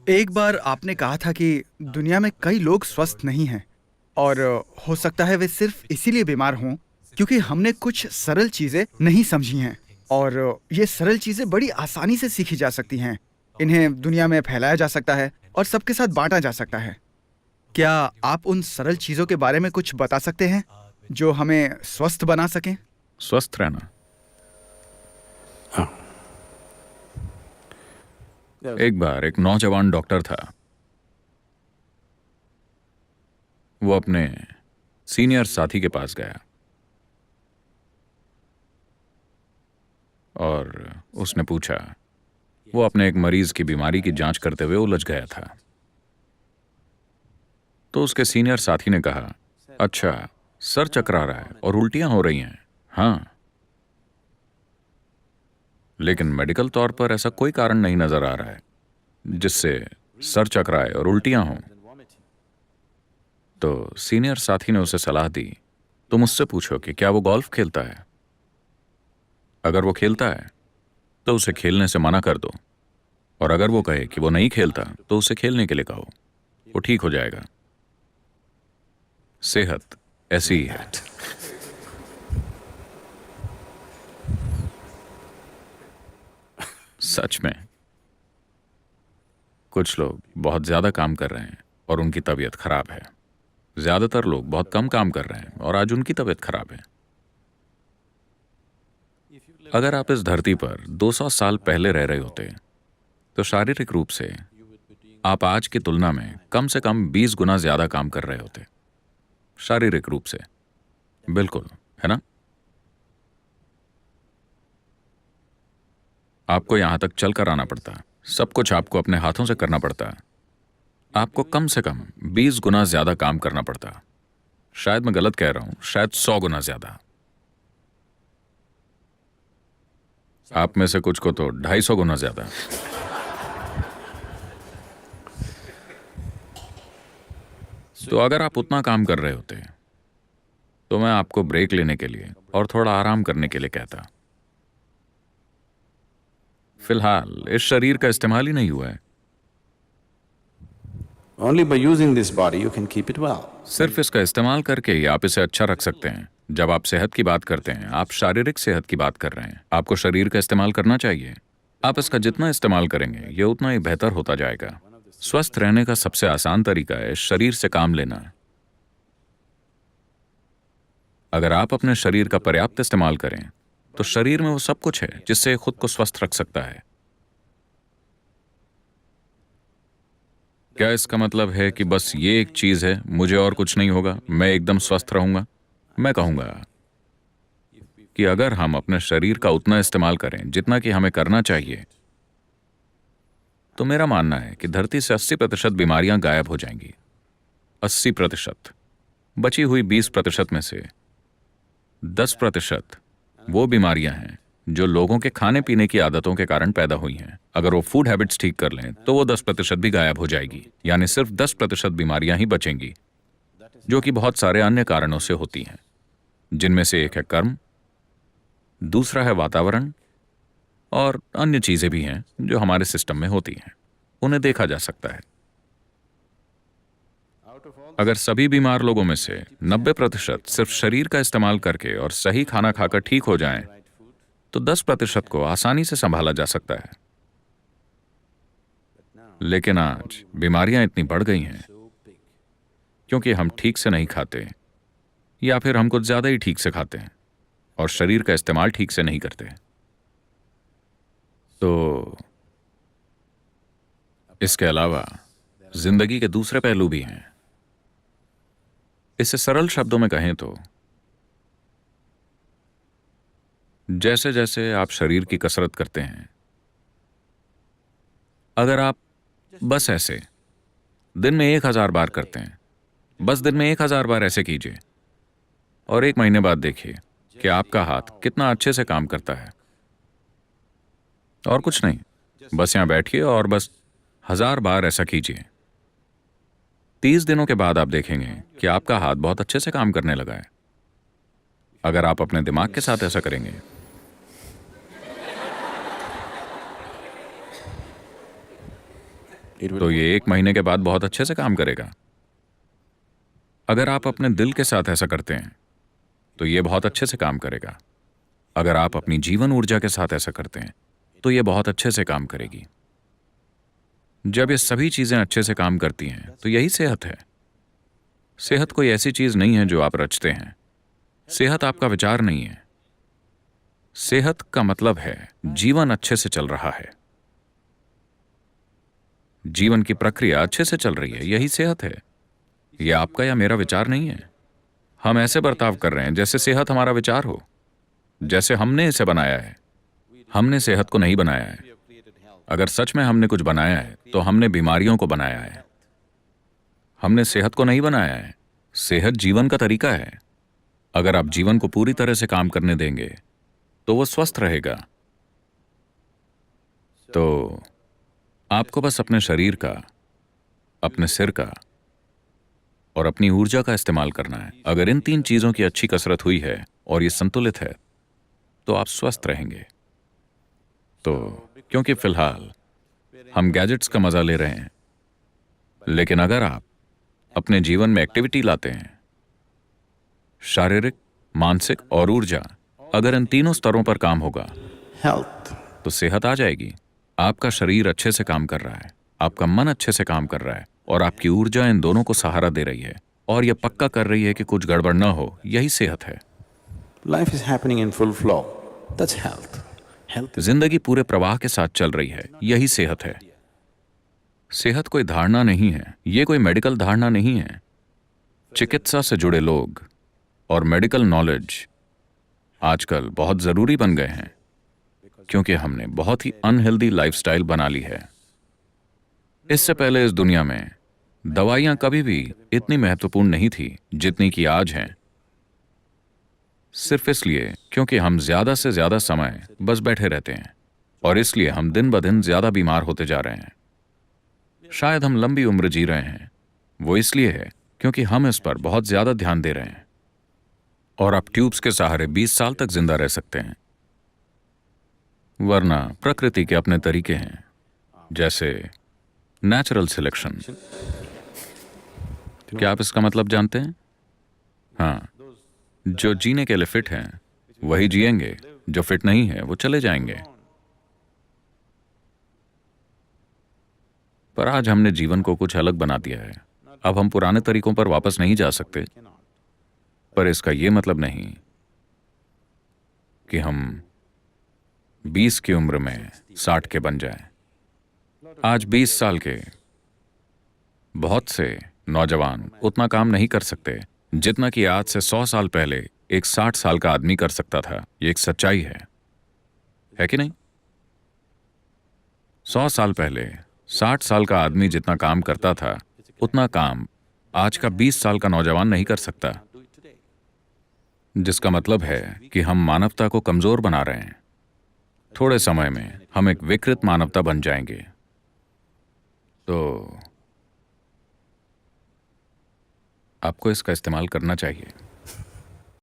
एक बार आपने कहा था कि दुनिया में कई लोग स्वस्थ नहीं हैं और हो सकता है वे सिर्फ इसीलिए बीमार हों क्योंकि हमने कुछ सरल चीजें नहीं समझी हैं। और ये सरल चीजें बड़ी आसानी से सीखी जा सकती हैं। इन्हें दुनिया में फैलाया जा सकता है और सबके साथ बांटा जा सकता है। क्या आप उन सरल चीजों के बारे में कुछ बता सकते हैं जो हमें स्वस्थ बना सकें? स्वस्थ रहना। हाँ। एक बार एक नौजवान डॉक्टर था। वो अपने सीनियर साथी के पास गया और उसने पूछा। वो अपने एक मरीज की बीमारी की जांच करते हुए उलझ गया था। तो उसके सीनियर साथी ने कहा, अच्छा, सर चकरा रहा है और उल्टियां हो रही हैं। हाँ, लेकिन मेडिकल तौर पर ऐसा कोई कारण नहीं नजर आ रहा है जिससे सर चकराए और उल्टियां हों। तो सीनियर साथी ने उसे सलाह दी, तुम उससे पूछो कि क्या वो गोल्फ खेलता है। अगर वो खेलता है तो उसे खेलने से मना कर दो, और अगर वो कहे कि वो नहीं खेलता तो उसे खेलने के लिए कहो। वो ठीक हो जाएगा। सेहत ऐसी ही है। सच में कुछ लोग बहुत ज्यादा काम कर रहे हैं और उनकी तबीयत खराब है। ज्यादातर लोग बहुत कम काम कर रहे हैं और आज उनकी तबीयत खराब है। अगर आप इस धरती पर 200 साल पहले रह रहे होते तो शारीरिक रूप से आप आज की तुलना में से कम 20 गुना ज्यादा काम कर रहे होते। शारीरिक रूप से, बिल्कुल, है ना? आपको यहां तक चलकर आना पड़ता, सब कुछ आपको अपने हाथों से करना पड़ता। आपको कम से कम 20 गुना ज्यादा काम करना पड़ता। शायद मैं गलत कह रहा हूं, शायद 100 गुना ज्यादा। आप में से कुछ को तो 250 गुना ज्यादा। तो अगर आप उतना काम कर रहे होते तो मैं आपको ब्रेक लेने के लिए और थोड़ा आराम करने के लिए कहता। फिलहाल इस शरीर का इस्तेमाल ही नहीं हुआ है। Only by using this body you can keep it well. सिर्फ इसका इस्तेमाल करके ही आप इसे अच्छा रख सकते हैं। जब आप सेहत की बात करते हैं, आप शारीरिक सेहत की बात कर रहे हैं। आपको शरीर का इस्तेमाल करना चाहिए। आप इसका जितना इस्तेमाल करेंगे, ये उतना ही बेहतर होता जाएगा। स्वस्थ रहने का सबसे आसान तरीका है शरीर से काम लेना। अगर आप अपने शरीर का पर्याप्त इस्तेमाल करें तो शरीर में वो सब कुछ है जिससे खुद को स्वस्थ रख सकता है। क्या इसका मतलब है कि बस ये एक चीज है, मुझे और कुछ नहीं होगा, मैं एकदम स्वस्थ रहूंगा? मैं कहूंगा कि अगर हम अपने शरीर का उतना इस्तेमाल करें जितना कि हमें करना चाहिए, तो मेरा मानना है कि धरती से 80% बीमारियां गायब हो जाएंगी। 80%। बची हुई 20% में से 10% वो बीमारियां हैं जो लोगों के खाने पीने की आदतों के कारण पैदा हुई हैं। अगर वो फूड हैबिट्स ठीक कर लें तो वो 10% भी गायब हो जाएगी। यानी सिर्फ 10% बीमारियां ही बचेंगी, जो कि बहुत सारे अन्य कारणों से होती हैं, जिनमें से एक है कर्म, दूसरा है वातावरण, और अन्य चीजें भी हैं जो हमारे सिस्टम में होती हैं। उन्हें देखा जा सकता है। अगर सभी बीमार लोगों में से 90% सिर्फ शरीर का इस्तेमाल करके और सही खाना खाकर ठीक हो जाएं, तो 10% को आसानी से संभाला जा सकता है। लेकिन आज बीमारियां इतनी बढ़ गई हैं क्योंकि हम ठीक से नहीं खाते, या फिर हम कुछ ज्यादा ही ठीक से खाते हैं और शरीर का इस्तेमाल ठीक से नहीं करते। तो इसके अलावा जिंदगी के दूसरे पहलू भी हैं। इसे सरल शब्दों में कहें तो जैसे जैसे आप शरीर की कसरत करते हैं, अगर आप बस ऐसे दिन में 1000 बार करते हैं, बस दिन में 1000 बार ऐसे कीजिए और 1 महीने बाद देखिए कि आपका हाथ कितना अच्छे से काम करता है। और कुछ नहीं, बस यहां बैठिए और बस 1000 बार ऐसा कीजिए। 30 दिनों के बाद आप देखेंगे कि आपका हाथ बहुत अच्छे से काम करने लगा है। अगर आप अपने दिमाग के साथ ऐसा करेंगे, It will तो ये 1 महीने के बाद बहुत अच्छे से काम करेगा। अगर आप अपने दिल के साथ ऐसा करते हैं तो ये बहुत अच्छे से काम करेगा। अगर आप अपनी जीवन ऊर्जा के साथ ऐसा करते हैं तो ये बहुत अच्छे से काम करेगी। जब ये सभी चीजें अच्छे से काम करती हैं तो यही सेहत है। सेहत कोई ऐसी चीज नहीं है जो आप रचते हैं। सेहत आपका विचार नहीं है। सेहत का मतलब है जीवन अच्छे से चल रहा है, जीवन की प्रक्रिया अच्छे से चल रही है, यही सेहत है। यह आपका या मेरा विचार नहीं है। हम ऐसे बर्ताव कर रहे हैं जैसे सेहत हमारा विचार हो, जैसे हमने इसे बनाया है। हमने सेहत को नहीं बनाया है। अगर सच में हमने कुछ बनाया है तो हमने बीमारियों को बनाया है। हमने सेहत को नहीं बनाया है। सेहत जीवन का तरीका है। अगर आप जीवन को पूरी तरह से काम करने देंगे तो वो स्वस्थ रहेगा। तो आपको बस अपने शरीर का, अपने सिर का और अपनी ऊर्जा का इस्तेमाल करना है। अगर इन 3 चीजों की अच्छी कसरत हुई है और ये संतुलित है तो आप स्वस्थ रहेंगे। तो क्योंकि फिलहाल हम गैजेट्स का मजा ले रहे हैं, लेकिन अगर आप अपने जीवन में एक्टिविटी लाते हैं, शारीरिक, मानसिक और ऊर्जा, अगर इन तीनों स्तरों पर काम होगा health. तो सेहत आ जाएगी। आपका शरीर अच्छे से काम कर रहा है, आपका मन अच्छे से काम कर रहा है और आपकी ऊर्जा इन दोनों को सहारा दे रही है और यह पक्का कर रही है कि कुछ गड़बड़ न हो। यही सेहत है। Life is happening in full flow. That's health. Health is जिंदगी पूरे प्रवाह के साथ चल रही है, यही सेहत है। सेहत कोई धारणा नहीं है, ये कोई मेडिकल धारणा नहीं है। चिकित्सा से जुड़े लोग और मेडिकल नॉलेज आजकल बहुत जरूरी बन गए हैं क्योंकि हमने बहुत ही अनहेल्दी लाइफस्टाइल बना ली है। इससे पहले इस दुनिया में दवाइयां कभी भी इतनी महत्वपूर्ण नहीं थी जितनी कि आज हैं। सिर्फ इसलिए क्योंकि हम ज्यादा से ज्यादा समय बस बैठे रहते हैं और इसलिए हम दिन ब दिन ज्यादा बीमार होते जा रहे हैं। शायद हम लंबी उम्र जी रहे हैं, वो इसलिए है क्योंकि हम इस पर बहुत ज्यादा ध्यान दे रहे हैं। और आप ट्यूब्स के सहारे 20 साल तक जिंदा रह सकते हैं, वरना प्रकृति के अपने तरीके हैं, जैसे नेचुरल सिलेक्शन। क्या आप इसका मतलब जानते हैं? हाँ, जो जीने के लिए फिट हैं वही जिएंगे, जो फिट नहीं है वो चले जाएंगे। पर आज हमने जीवन को कुछ अलग बना दिया है। अब हम पुराने तरीकों पर वापस नहीं जा सकते, पर इसका यह मतलब नहीं कि हम 20 की उम्र में 60 के बन जाएं। आज 20 साल के बहुत से नौजवान उतना काम नहीं कर सकते जितना कि आज से 100 साल पहले एक 60 साल का आदमी कर सकता था। ये एक सच्चाई है कि नहीं? 100 साल पहले 60 साल का आदमी जितना काम करता था उतना काम आज का 20 साल का नौजवान नहीं कर सकता, जिसका मतलब है कि हम मानवता को कमजोर बना रहे हैं। थोड़े समय में हम एक विकृत मानवता बन जाएंगे। तो आपको इसका इस्तेमाल करना चाहिए।